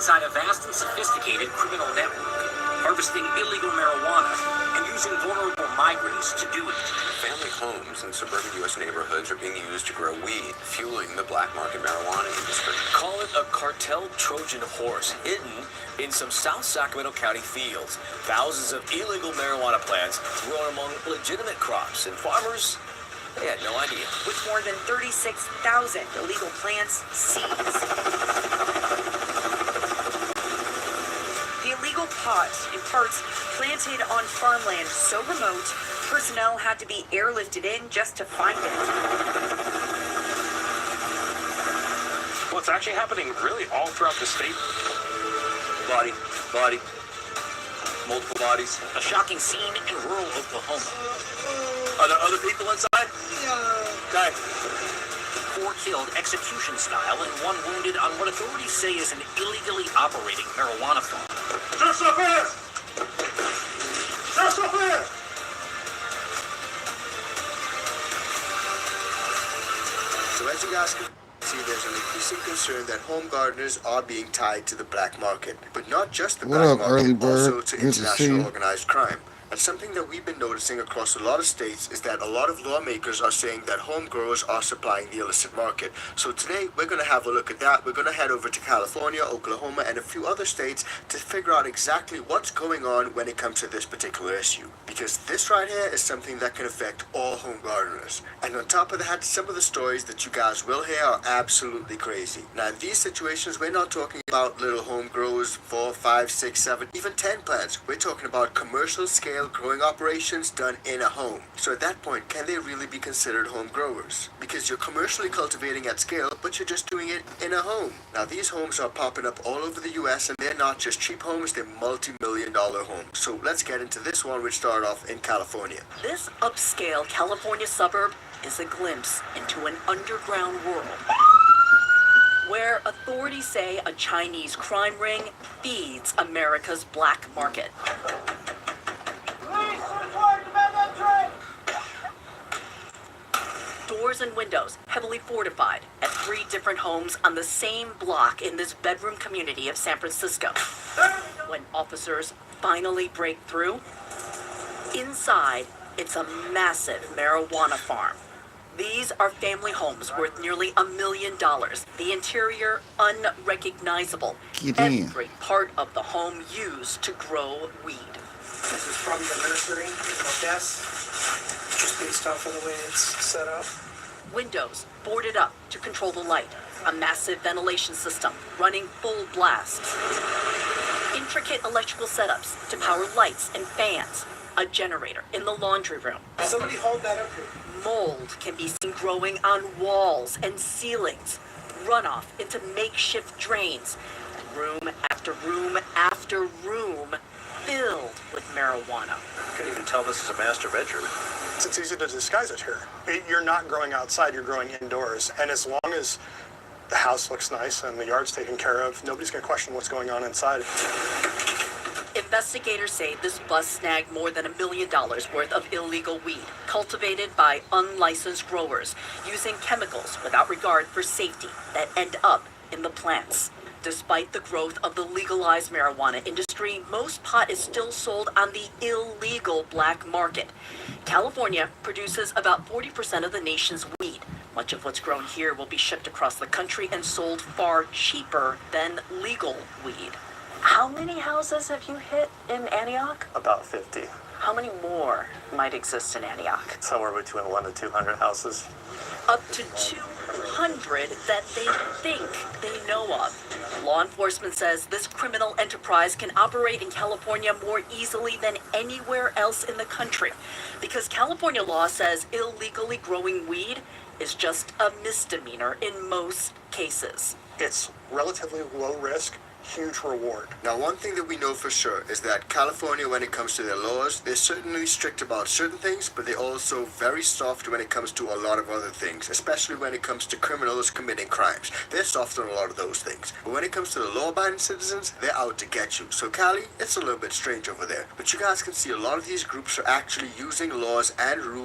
inside a vast and sophisticated criminal network, harvesting illegal marijuana and using vulnerable migrants to do it. Family homes in suburban U.S. neighborhoods are being used to grow weed, fueling the black market marijuana industry. Call it a cartel Trojan horse hidden in some South Sacramento County fields. Thousands of illegal marijuana plants grown among legitimate crops, and farmers, they had no idea. With more than 36,000 illegal plants seized. The illegal pot, in parts planted on farmland so remote, personnel had to be airlifted in just to find it. Well, it's actually happening really all throughout the state. Body, multiple bodies. A shocking scene in rural Oklahoma. Are there other people inside? Okay. 4 killed execution style and 1 wounded on what authorities say is an illegally operating marijuana farm. So as you guys can see, there's an increasing concern that home gardeners are being tied to the black market. But not just the black market, but also to international organized crime. And something that we've been noticing across a lot of states is that a lot of lawmakers are saying that home growers are supplying the illicit market. So today, we're going to have a look at that. We're going to head over to California, Oklahoma, and a few other states to figure out exactly what's going on when it comes to this particular issue. Because this right here is something that can affect all home gardeners. And on top of that, some of the stories that you guys will hear are absolutely crazy. Now, in these situations, we're not talking about little home growers, 4, 5, 6, 7, even 10 plants. We're talking about commercial scale growing operations done in a home. So at that point, can they really be considered home growers? Because you're commercially cultivating at scale, but you're just doing it in a home. Now these homes are popping up all over the US, and they're not just cheap homes, they're multi-million-dollar homes. So let's get into this one, which started off in California. This upscale California suburb is a glimpse into an underground world where authorities say a Chinese crime ring feeds America's black market. Doors and windows heavily fortified at 3 different homes on the same block in this bedroom community of San Francisco. When officers finally break through, inside it's a massive marijuana farm. These are family homes worth nearly $1 million. The interior unrecognizable. Every part of the home used to grow weed. This is from the nursery, desk, just based off of the way it's set up. Windows boarded up to control the light. A massive ventilation system running full blast. Intricate electrical setups to power lights and fans. A generator in the laundry room. Somebody hold that up here. Mold can be seen growing on walls and ceilings. Runoff into makeshift drains. Room after room after room filled with marijuana. You can even tell this is a master bedroom. It's easy to disguise it here. You're not growing outside, you're growing indoors. And as long as the house looks nice and the yard's taken care of, nobody's going to question what's going on inside. Investigators say this bust snagged more than $1 million worth of illegal weed, cultivated by unlicensed growers, using chemicals without regard for safety that end up in the plants. Despite the growth of the legalized marijuana industry, most pot is still sold on the illegal black market. California produces about 40% of the nation's weed. Much of what's grown here will be shipped across the country and sold far cheaper than legal weed. How many houses have you hit in Antioch? About 50. How many more might exist in Antioch? Somewhere between 1 to 200 houses. Up to 200 that they think they know of. Law enforcement says this criminal enterprise can operate in California more easily than anywhere else in the country, because California law says illegally growing weed is just a misdemeanor in most cases. It's relatively low risk, huge reward. Now, one thing that we know for sure is that California, when it comes to their laws, they're certainly strict about certain things, but they're also very soft when it comes to a lot of other things, especially when it comes to criminals committing crimes. They're soft on a lot of those things. But when it comes to the law-abiding citizens, they're out to get you. So Cali, it's a little bit strange over there. But you guys can see a lot of these groups are actually using laws and rules